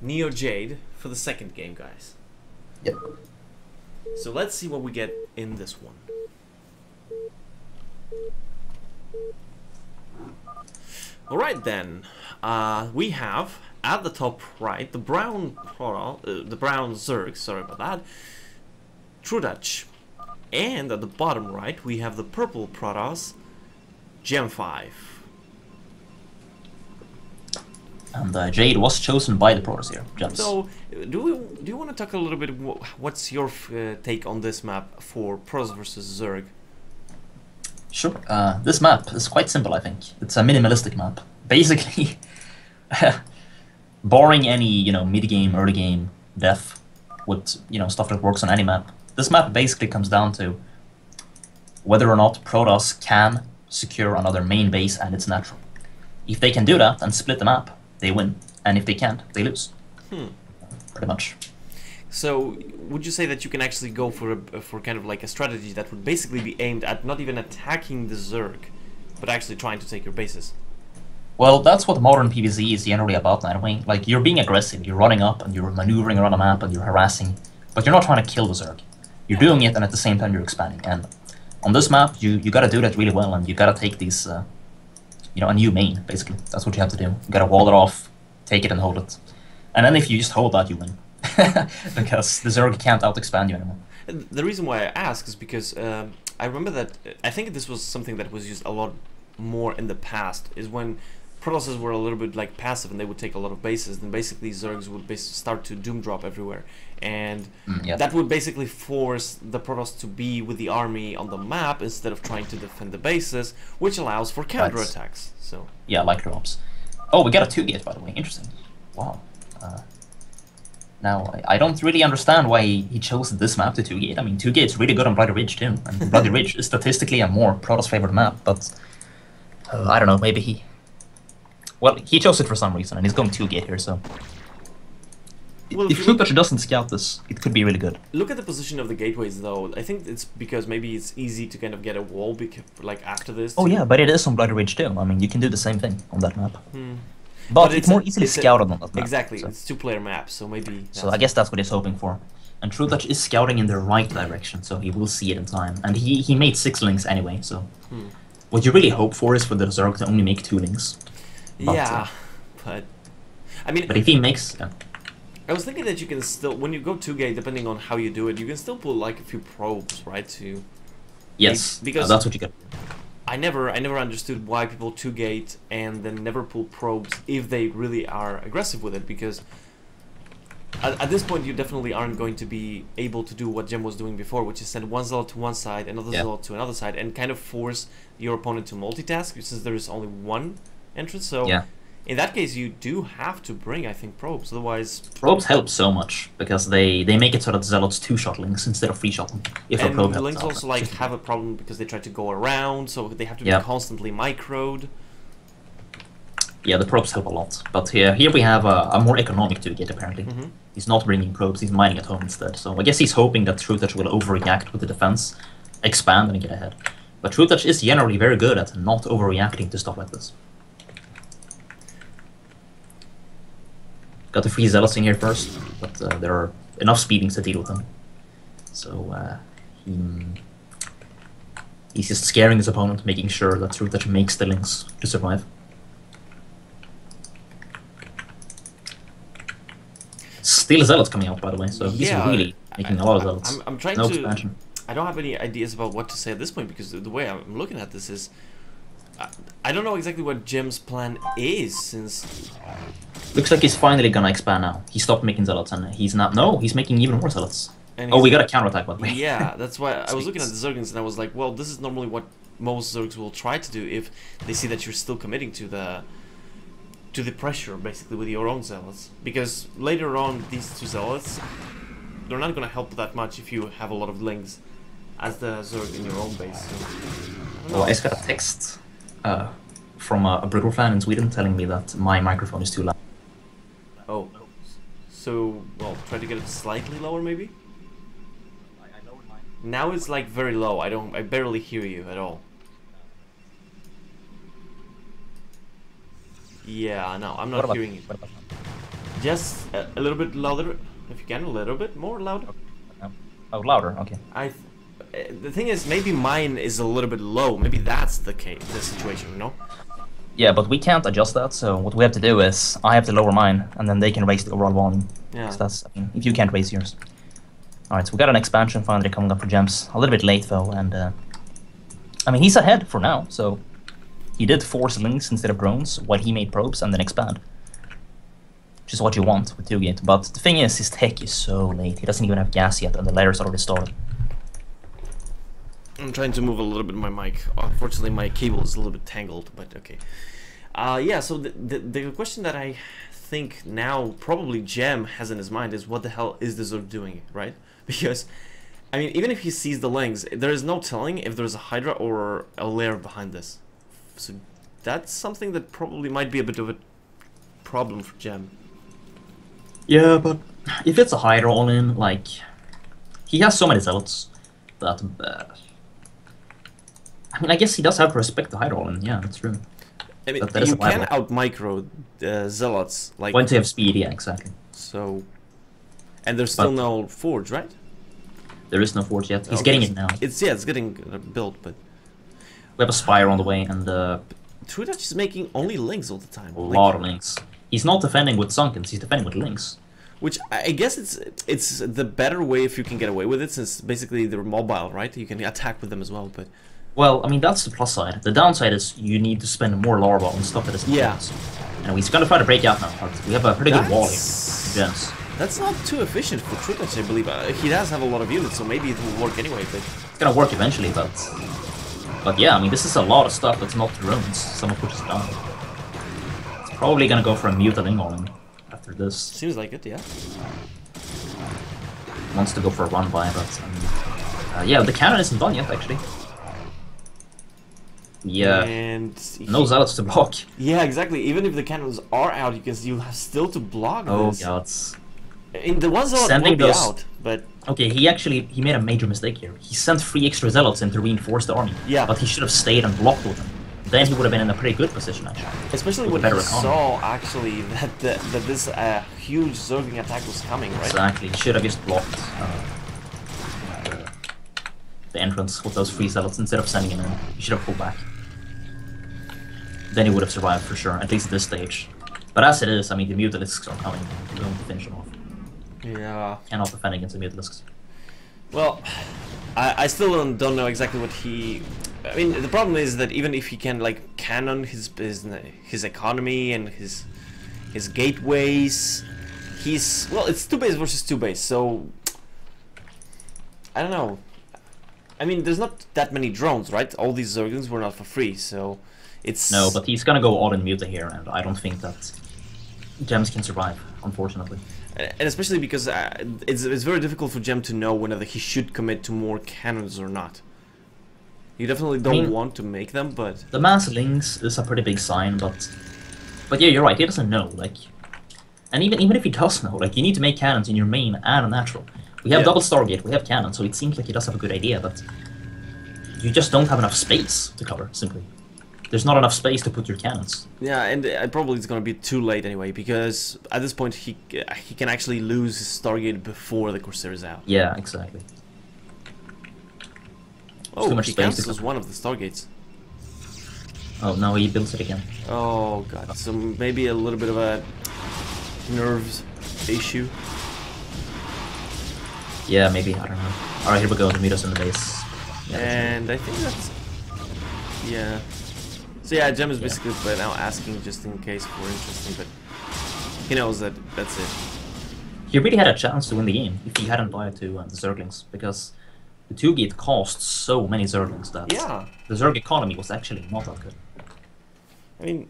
Neo Jade for the second game, guys. Yep. So let's see what we get in this one. Alright then, we have at the top right the brown Zerg, sorry about that, Trutacz, and at the bottom right we have the purple Protoss, Djem5. And Jade was chosen by the Protoss here, Gems. So, do you want to talk a little bit? What's your take on this map for Protoss versus Zerg? Sure. This map is quite simple, I think. It's a minimalistic map. Basically, barring any mid-game, early-game death with stuff that works on any map. This map basically comes down to whether or not Protoss can secure another main base and it's natural. If they can do that and split the map, they win, and if they can't, they lose. Pretty much. So, would you say that you can actually go for kind of like a strategy that would basically be aimed at not even attacking the Zerg, but actually trying to take your bases? Well, that's what modern PvZ is generally about, Nightwing. Like, you're being aggressive, you're running up, and you're maneuvering around the map, and you're harassing, but you're not trying to kill the Zerg. You're doing it, and at the same time you're expanding. And on this map, you gotta do that really well, and you gotta take these, a new main, basically. That's what you have to do. You gotta wall it off, take it and hold it. And then if you just hold that, you win. Because the Zerg can't out-expand you anymore. The reason why I ask is because I remember that, I think this was something that was used a lot more in the past, is when Protosses were a little bit like passive and they would take a lot of bases, then basically Zergs would start to doom drop everywhere. And that would basically force the Protoss to be with the army on the map instead of trying to defend the bases, which allows for counterattacks. So yeah, like drops. Oh, we got a 2-gate, by the way. Interesting. Wow. Now, I don't really understand why he chose this map to 2-gate. I mean, 2-gate's really good on Bloody Ridge, too. And Bloody Ridge is statistically a more Protoss-favored map, but I don't know, maybe he... Well, he chose it for some reason, and he's going 2-gate here, so... Well, if Trutacz doesn't scout this, it could be really good. Look at the position of the gateways, though. I think it's because maybe it's easy to kind of get a wall, like, after this. Oh yeah, but it is on Bloody Ridge, too. I mean, you can do the same thing on that map. But it's more easily scouted on that map. Exactly, so. it's 2-player map, so maybe... So I guess that's what he's hoping for. And Trutacz is scouting in the right direction, so he will see it in time. And he made 6 links anyway, so... What you really hope for is for the Zerg to only make 2 links. But, yeah, but... I mean... But if he makes... I was thinking that you can still... When you go 2-gate, depending on how you do it, you can still pull, like, a few probes, right, to... Yes, because that's what you get. I never understood why people 2-gate and then never pull probes if they really are aggressive with it, because at this point you definitely aren't going to be able to do what Jem was doing before, which is send one zealot to one side, another zealot to another side, and kind of force your opponent to multitask, since there is only one entrance. So in that case you do have to bring, I think, probes, otherwise... Probes help so much, because they make it so that zealots 2-shot links instead of 3-shot them. And the links also like have a problem because they try to go around, so they have to be constantly microed. Yeah, the probes help a lot. But here we have a more economic 2-gate, apparently. He's not bringing probes, he's mining at home instead. So I guess he's hoping that Trutacz will overreact with the defense, expand and get ahead. But Trutacz is generally very good at not overreacting to stuff like this. Got the 3 zealots in here first, but there are enough speedings to deal with them. So he's just scaring his opponent, making sure that Trutacz makes the links to survive. Still zealots coming out, by the way, so he's really making a lot of zealots. I'm trying no to... expansion. I don't have any ideas about what to say at this point, because the way I'm looking at this is... I don't know exactly what Jem's plan is, since... Looks like he's finally gonna expand now. He stopped making zealots, and he's not... No, he's making even more zealots. Oh, we got a counterattack, by the way. Yeah, that's why I was looking at the Zergans, and I was like, well, this is normally what most Zergs will try to do if they see that you're still committing to the pressure, basically, with your own zealots. Because later on, these 2 zealots, they're not gonna help that much if you have a lot of links as the Zerg in your own base. So, I just got a text from a Brutal fan in Sweden telling me that my microphone is too loud. Oh. So, well, try to get it slightly lower, maybe? I lowered mine. Now it's like very low. I barely hear you at all. Yeah, no, I'm not hearing you. Just a little bit louder, if you can, a little bit more louder. Oh, louder. Okay. The thing is, maybe mine is a little bit low. Maybe that's the case, the situation, you know? Yeah, but we can't adjust that. So what we have to do is I have to lower mine, and then they can raise the overall volume. Yeah. 'Cause that's, I mean, if you can't raise yours. All right, so we got an expansion finally coming up for Gems. A little bit late though, and I mean he's ahead for now. So he did force links instead of drones while he made probes and then expand, which is what you want with 2-gate. But the thing is, his tech is so late. He doesn't even have gas yet, and the layers already started. I'm trying to move a little bit my mic. Unfortunately, my cable is a little bit tangled, but okay. Yeah, so the question that I think now probably Gem has in his mind is what the hell is the Zerg doing, right? Because, I mean, even if he sees the links, there is no telling if there's a Hydra or a lair behind this. So that's something that probably might be a bit of a problem for Gem. Yeah, but if it's a Hydra all in, like, he has so many zealots that, I mean, I guess he does have to respect the Hydra all in, yeah, that's true. I mean, that you can out-micro Zealots, like... Once you have speed, yeah, exactly. So... And there's still no Forge, right? There is no Forge yet. He's getting it now. It's getting built, but... We have a Spire on the way, and trutacz is making only links all the time. A lot of links. He's not defending with Sunkens, he's defending with links. Which, I guess it's the better way if you can get away with it, since basically they're mobile, right? You can attack with them as well, but... Well, I mean, that's the plus side. The downside is you need to spend more larva on stuff that isn't defense. And he's gonna try to break out now, but we have a pretty good wall here. Gems. That's not too efficient for trutacz, I believe. He does have a lot of units, so maybe it will work anyway, but... It's gonna work eventually, but yeah, I mean, this is a lot of stuff that's not runes, some of which is done. It's probably gonna go for a mutaling on after this. Seems like it, yeah. Wants to go for a run by, but yeah, the cannon isn't done yet, actually. Yeah, and no zealots to block. Yeah, exactly. Even if the cannons are out, you have still to block this. Oh gods. And the ones that will be out, but... Okay, he made a major mistake here. He sent 3 extra zealots in to reinforce the army. Yeah. But he should have stayed and blocked with them. Then he would have been in a pretty good position, actually. Especially when he saw, actually, that this huge Zergling attack was coming, right? Exactly. He should have just blocked the entrance with those 3 zealots instead of sending him in. He should have pulled back. Then he would have survived for sure, at least at this stage. But as it is, I mean, the Mutalisks are coming. We're going to finish him off. Yeah. Cannot defend against the Mutalisks. Well, I still don't know exactly what he... I mean, the problem is that even if he can, like, cannon his economy and his gateways, he's... Well, it's 2 base versus 2 base, so... I don't know. I mean, there's not that many drones, right? All these Zerglings were not for free, so... It's... No, but he's gonna go all in Muta here, and I don't think that Gems can survive, unfortunately. And especially because it's very difficult for Gem to know whether he should commit to more cannons or not. You definitely don't want to make them, but... The mass links is a pretty big sign, but yeah, you're right, he doesn't know, like... And even if he does know, like, you need to make cannons in your main and a natural. We have double Stargate, we have cannons, so it seems like he does have a good idea, but... You just don't have enough space to cover, simply. There's not enough space to put your cannons. Yeah, and probably it's gonna be too late anyway, because at this point he can actually lose his Stargate before the Corsair is out. Yeah, exactly. Oh, too much he cancels one of the Stargates. Oh, no, he builds it again. Oh god, so maybe a little bit of a nerves issue. Yeah, maybe, I don't know. Alright, here we go, to meet us in the base. Yeah, and I think that's... Yeah. So yeah, Gem is basically by now asking just in case we're interesting, but he knows that that's it. He really had a chance to win the game if he hadn't died to the Zerglings, because the 2-gate cost so many Zerglings that the Zerg economy was actually not that good. I mean,